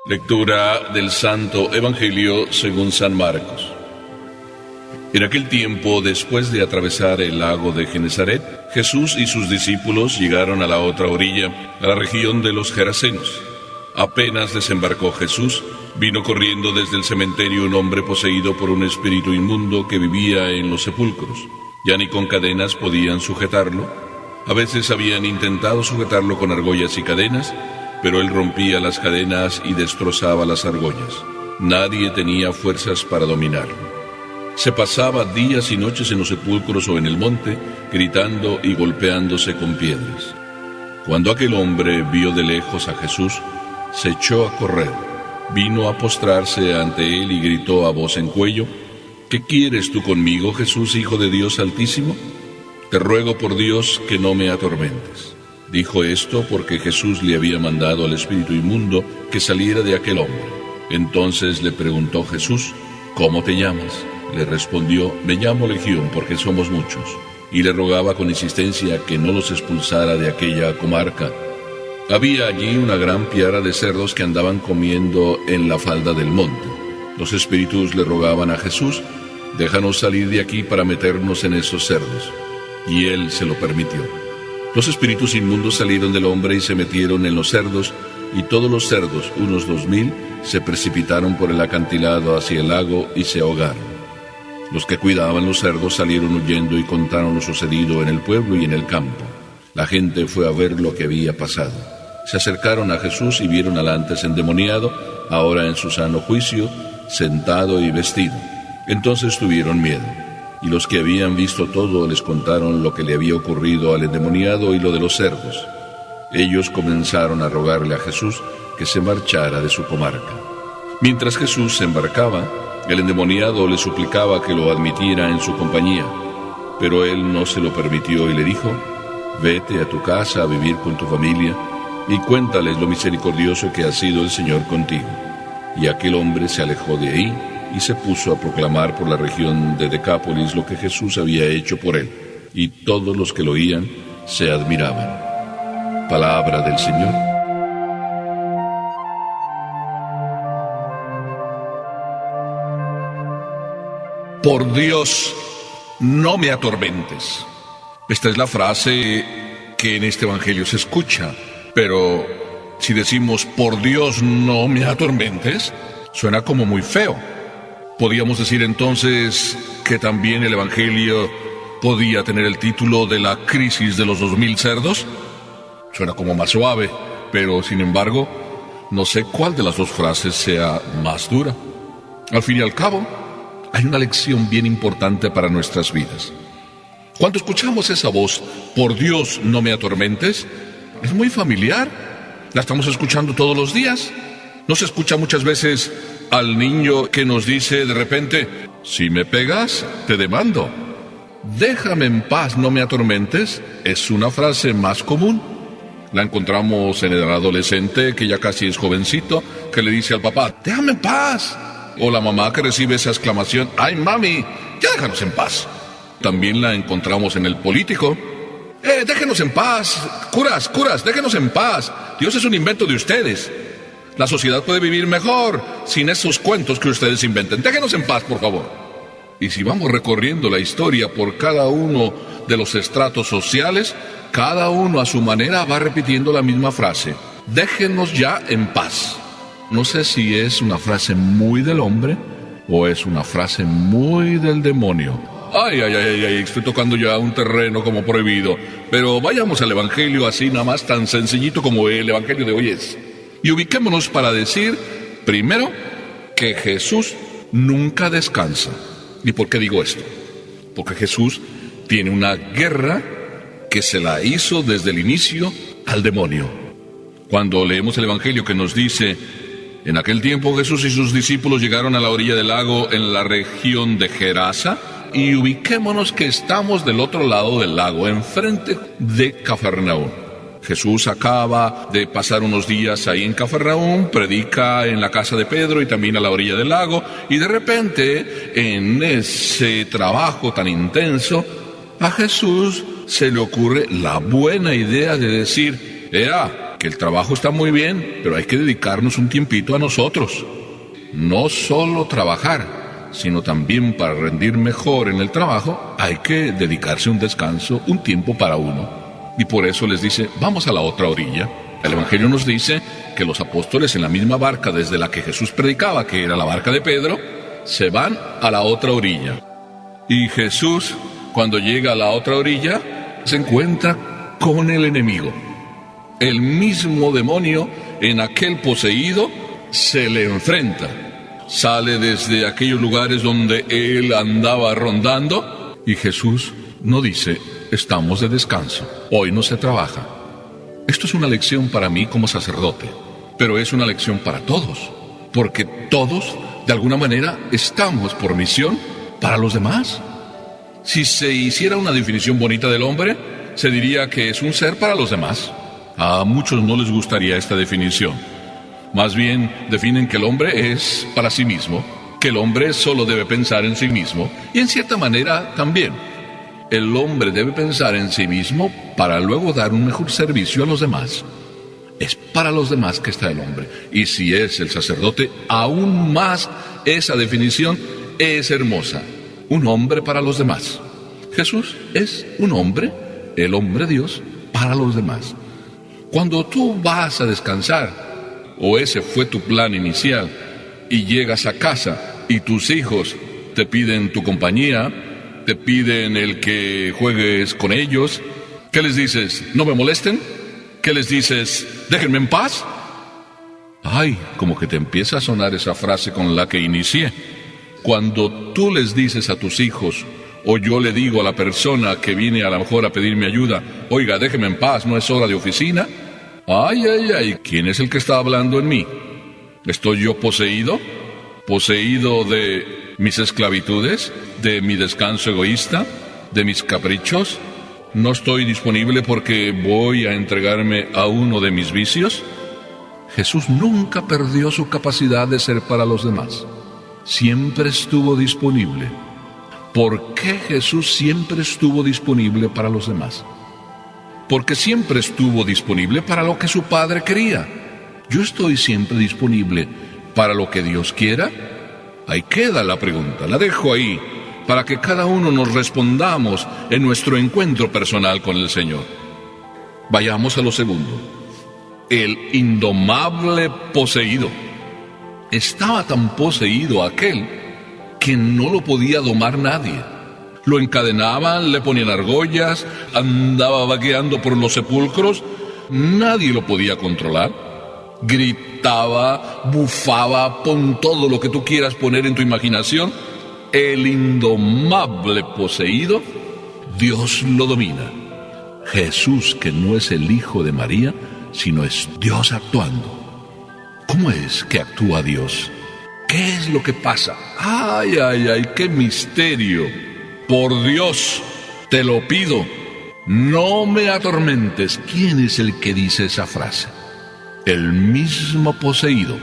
Lectura del Santo Evangelio según San Marcos. En aquel tiempo, después de atravesar el lago de Genesaret, Jesús y sus discípulos llegaron a la otra orilla, a la región de los Gerasenos. Apenas desembarcó Jesús, vino corriendo desde el cementerio un hombre poseído por un espíritu inmundo que vivía en los sepulcros. Ya ni con cadenas podían sujetarlo. A veces habían intentado sujetarlo con argollas y cadenas, pero él rompía las cadenas y destrozaba las argollas. Nadie tenía fuerzas para dominarlo. Se pasaba días y noches en los sepulcros o en el monte, gritando y golpeándose con piedras. Cuando aquel hombre vio de lejos a Jesús, se echó a correr, vino a postrarse ante él y gritó a voz en cuello: ¿Qué quieres tú conmigo, Jesús, Hijo de Dios Altísimo? Te ruego por Dios que no me atormentes. Dijo esto porque Jesús le había mandado al espíritu inmundo que saliera de aquel hombre. Entonces le preguntó Jesús: ¿Cómo te llamas? Le respondió: Me llamo Legión, porque somos muchos. Y le rogaba con insistencia que no los expulsara de aquella comarca. Había allí una gran piara de cerdos que andaban comiendo en la falda del monte. Los espíritus le rogaban a Jesús: Déjanos salir de aquí para meternos en esos cerdos. Y él se lo permitió. Los espíritus inmundos salieron del hombre y se metieron en los cerdos, y todos los cerdos, unos 2000, se precipitaron por el acantilado hacia el lago y se ahogaron. Los que cuidaban los cerdos salieron huyendo y contaron lo sucedido en el pueblo y en el campo. La gente fue a ver lo que había pasado. Se acercaron a Jesús y vieron al antes endemoniado, ahora en su sano juicio, sentado y vestido. Entonces tuvieron miedo. Y los que habían visto todo les contaron lo que le había ocurrido al endemoniado y lo de los cerdos. Ellos comenzaron a rogarle a Jesús que se marchara de su comarca. Mientras Jesús se embarcaba, el endemoniado le suplicaba que lo admitiera en su compañía, pero él no se lo permitió y le dijo: Vete a tu casa a vivir con tu familia y cuéntales lo misericordioso que ha sido el Señor contigo. Y aquel hombre se alejó de ahí y se puso a proclamar por la región de Decápolis lo que Jesús había hecho por él, y todos los que lo oían se admiraban. Palabra del Señor. Por Dios, no me atormentes. Esta es la frase que en este evangelio se escucha, pero si decimos por Dios no me atormentes, suena como muy feo. ¿Podríamos decir entonces que también el evangelio podía tener el título de la crisis de los 2000 cerdos? Suena como más suave, pero sin embargo, no sé cuál de las dos frases sea más dura. Al fin y al cabo, hay una lección bien importante para nuestras vidas. Cuando escuchamos esa voz, por Dios no me atormentes, es muy familiar. La estamos escuchando todos los días. ¿No se escucha muchas veces al niño que nos dice de repente: si me pegas, te demando? Déjame en paz, no me atormentes, es una frase más común. La encontramos en el adolescente que ya casi es jovencito, que le dice al papá: déjame en paz. O la mamá que recibe esa exclamación: ¡ay, mami, ya déjanos en paz! También la encontramos en el político: déjenos en paz, curas, déjenos en paz. Dios es un invento de ustedes. La sociedad puede vivir mejor sin esos cuentos que ustedes inventen. Déjenos en paz, por favor. Y si vamos recorriendo la historia por cada uno de los estratos sociales, cada uno a su manera va repitiendo la misma frase: déjenos ya en paz. No sé si es una frase muy del hombre o es una frase muy del demonio. Ay, estoy tocando ya un terreno como prohibido. Pero vayamos al evangelio así nada más, tan sencillito como el evangelio de hoy es. Y ubiquémonos para decir, primero, que Jesús nunca descansa. ¿Y por qué digo esto? Porque Jesús tiene una guerra que se la hizo desde el inicio al demonio. Cuando leemos el evangelio que nos dice: en aquel tiempo Jesús y sus discípulos llegaron a la orilla del lago en la región de Gerasa, y ubiquémonos que estamos del otro lado del lago, enfrente de Cafarnaúm. Jesús acaba de pasar unos días ahí en Cafarnaúm, predica en la casa de Pedro y también a la orilla del lago, y de repente, en ese trabajo tan intenso, a Jesús se le ocurre la buena idea de decir: ¡ea! que el trabajo está muy bien, pero hay que dedicarnos un tiempito a nosotros. No solo trabajar, sino también para rendir mejor en el trabajo, hay que dedicarse un descanso, un tiempo para uno. Y por eso les dice, vamos a la otra orilla. El Evangelio nos dice que los apóstoles en la misma barca desde la que Jesús predicaba, que era la barca de Pedro, se van a la otra orilla. Y Jesús, cuando llega a la otra orilla, se encuentra con el enemigo. El mismo demonio en aquel poseído se le enfrenta. Sale desde aquellos lugares donde él andaba rondando y Jesús no dice, estamos de descanso, hoy no se trabaja. Esto es una lección para mí como sacerdote, pero es una lección para todos, porque todos, de alguna manera, estamos por misión para los demás. Si se hiciera una definición bonita del hombre, se diría que es un ser para los demás. A muchos no les gustaría esta definición. Más bien definen que el hombre es para sí mismo, que el hombre solo debe pensar en sí mismo, y en cierta manera también. El hombre debe pensar en sí mismo para luego dar un mejor servicio a los demás. Es para los demás que está el hombre. Y si es el sacerdote, aún más esa definición es hermosa. Un hombre para los demás. Jesús es un hombre, el hombre Dios, para los demás. Cuando tú vas a descansar, o ese fue tu plan inicial, y llegas a casa y tus hijos te piden tu compañía, te piden el que juegues con ellos, ¿qué les dices? ¿No me molesten? ¿Qué les dices? ¿Déjenme en paz? Ay, como que te empieza a sonar esa frase con la que inicié. Cuando tú les dices a tus hijos, o yo le digo a la persona que viene a lo mejor a pedirme ayuda, oiga, déjeme en paz, no es hora de oficina. Ay, ay, ay, ¿quién es el que está hablando en mí? ¿Estoy yo poseído? ¿Poseído de mis esclavitudes? ¿De mi descanso egoísta? ¿De mis caprichos? ¿No estoy disponible porque voy a entregarme a uno de mis vicios? Jesús nunca perdió su capacidad de ser para los demás. Siempre estuvo disponible. ¿Por qué Jesús siempre estuvo disponible para los demás? Porque siempre estuvo disponible para lo que su Padre quería. ¿Yo estoy siempre disponible para lo que Dios quiera? Ahí queda la pregunta, la dejo ahí, para que cada uno nos respondamos en nuestro encuentro personal con el Señor. Vayamos a lo segundo. El indomable poseído. Estaba tan poseído aquel que no lo podía domar nadie. Lo encadenaban, le ponían argollas, andaba vagueando por los sepulcros, nadie lo podía controlar. Gritaba, bufaba, pon todo lo que tú quieras poner en tu imaginación. El indomable poseído, Dios lo domina. Jesús, que no es el Hijo de María, sino es Dios actuando. ¿Cómo es que actúa Dios? ¿Qué es lo que pasa? ¡Ay, ay, ay! ¡Qué misterio! Por Dios, te lo pido, no me atormentes. ¿Quién es el que dice esa frase? El mismo poseído.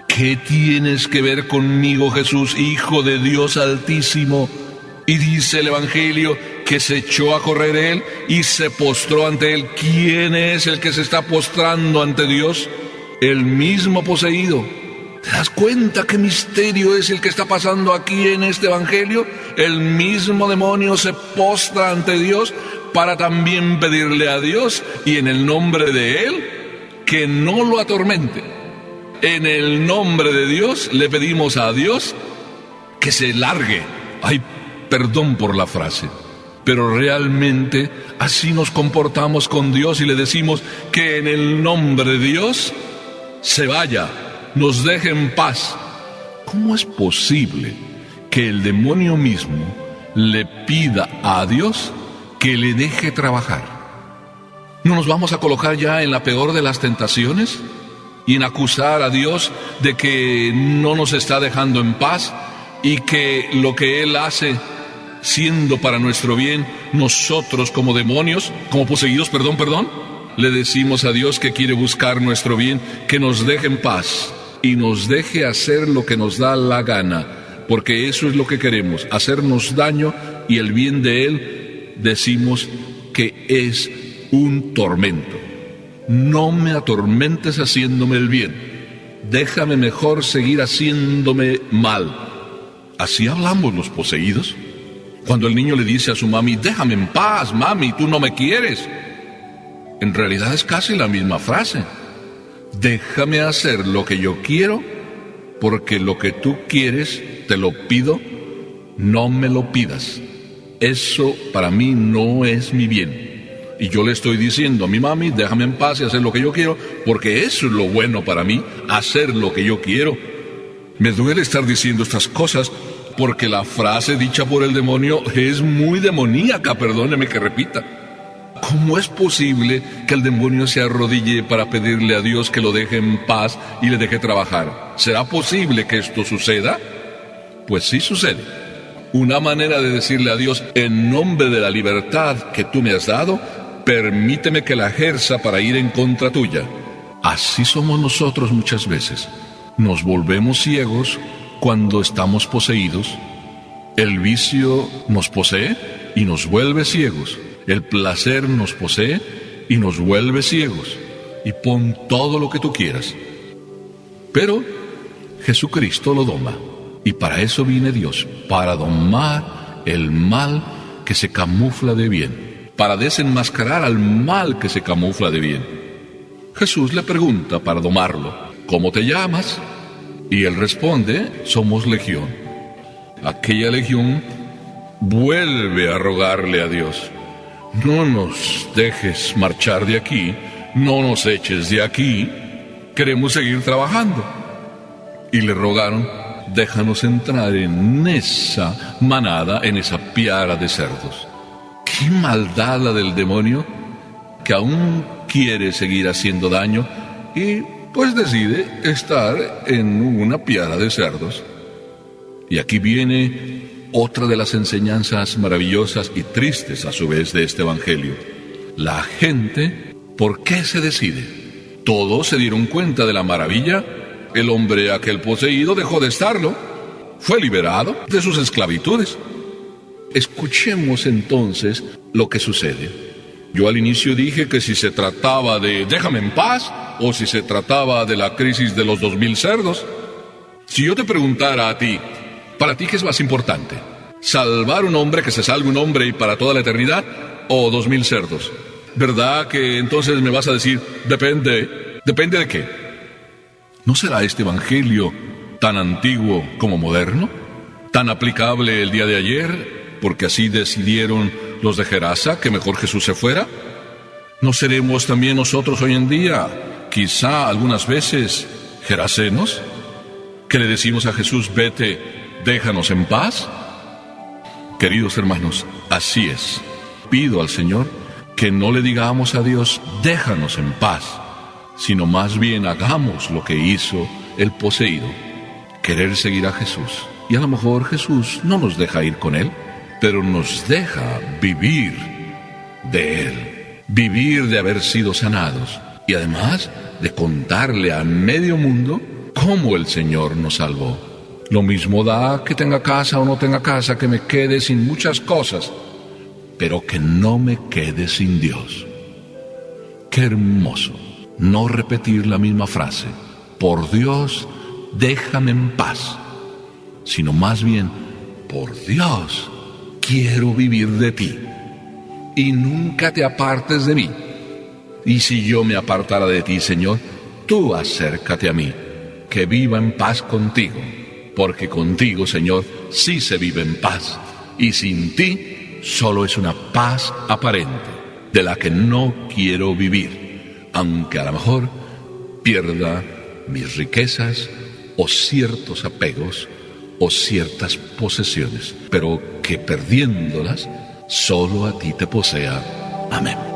¿Qué tienes que ver conmigo, Jesús, Hijo de Dios Altísimo? Y dice el Evangelio que se echó a correr él y se postró ante él. ¿Quién es el que se está postrando ante Dios? El mismo poseído. ¿Te das cuenta qué misterio es el que está pasando aquí en este Evangelio? El mismo demonio se postra ante Dios para también pedirle a Dios, y en el nombre de Él, que no lo atormente. En el nombre de Dios le pedimos a Dios que se largue. Ay, perdón por la frase, pero realmente así nos comportamos con Dios y le decimos que en el nombre de Dios se vaya, nos deje en paz. ¿Cómo es posible que el demonio mismo le pida a Dios que le deje trabajar? ¿No nos vamos a colocar ya en la peor de las tentaciones y en acusar a Dios de que no nos está dejando en paz y que lo que Él hace, siendo para nuestro bien, nosotros como demonios, como poseídos, le decimos a Dios que quiere buscar nuestro bien, que nos deje en paz y nos deje hacer lo que nos da la gana, porque eso es lo que queremos, hacernos daño, y el bien de Él decimos que es un tormento. no me atormentes haciéndome el bien. Déjame mejor seguir haciéndome mal. Así hablamos los poseídos. Cuando el niño le dice a su mami, déjame en paz, mami, tú no me quieres. En realidad es casi la misma frase. Déjame hacer lo que yo quiero, porque lo que tú quieres te lo pido, no me lo pidas. Eso para mí no es mi bien. Y yo le estoy diciendo a mi mami, déjame en paz y hacer lo que yo quiero, porque eso es lo bueno para mí, hacer lo que yo quiero. Me duele estar diciendo estas cosas, porque la frase dicha por el demonio es muy demoníaca, perdóneme que repita. ¿Cómo es posible que el demonio se arrodille para pedirle a Dios que lo deje en paz y le deje trabajar? ¿Será posible que esto suceda? Pues sí sucede. Una manera de decirle a Dios, en nombre de la libertad que tú me has dado, permíteme que la ejerza para ir en contra tuya. Así somos nosotros muchas veces. Nos volvemos ciegos cuando estamos poseídos. El vicio nos posee y nos vuelve ciegos. El placer nos posee y nos vuelve ciegos. Y pon todo lo que tú quieras. Pero Jesucristo lo doma. Y para eso viene Dios, para domar el mal que se camufla de bien, para desenmascarar al mal que se camufla de bien. Jesús le pregunta para domarlo, ¿cómo te llamas? Y él responde, somos legión. Aquella legión vuelve a rogarle a Dios, no nos dejes marchar de aquí, no nos eches de aquí, queremos seguir trabajando. Y le rogaron, déjanos entrar en esa manada, en esa piara de cerdos. ¡Qué maldad la del demonio! Que aún quiere seguir haciendo daño y pues decide estar en una piara de cerdos. Y aquí viene otra de las enseñanzas maravillosas y tristes a su vez de este evangelio. La gente, ¿por qué se decide? Todos se dieron cuenta de la maravilla. El hombre aquel poseído dejó de estarlo. Fue liberado de sus esclavitudes. Escuchemos entonces lo que sucede. Yo al inicio dije que si se trataba de déjame en paz o si se trataba de la crisis de los 2000 cerdos. Si yo te preguntara a ti, ¿para ti qué es más importante? ¿Salvar un hombre, que se salve un hombre y para toda la eternidad? ¿O 2000 cerdos? ¿Verdad que entonces me vas a decir, depende de qué? ¿No será este evangelio tan antiguo como moderno? ¿Tan aplicable el día de ayer, porque así decidieron los de Gerasa que mejor Jesús se fuera? ¿No seremos también nosotros hoy en día, quizá algunas veces, gerasenos, que le decimos a Jesús, vete, déjanos en paz? Queridos hermanos, así es. Pido al Señor que no le digamos a Dios, déjanos en paz, sino más bien hagamos lo que hizo el poseído, querer seguir a Jesús. Y a lo mejor Jesús no nos deja ir con Él, pero nos deja vivir de Él, vivir de haber sido sanados, y además de contarle a medio mundo cómo el Señor nos salvó. Lo mismo da que tenga casa o no tenga casa, que me quede sin muchas cosas, pero que no me quede sin Dios. Qué hermoso no repetir la misma frase, por Dios, déjame en paz, sino más bien, por Dios, quiero vivir de ti, y nunca te apartes de mí. Y si yo me apartara de ti, Señor, tú acércate a mí, que viva en paz contigo, porque contigo, Señor, sí se vive en paz, y sin ti solo es una paz aparente, de la que no quiero vivir, aunque a lo mejor pierda mis riquezas, o ciertos apegos, o ciertas posesiones, pero que perdiéndolas, solo a ti te posea. Amén.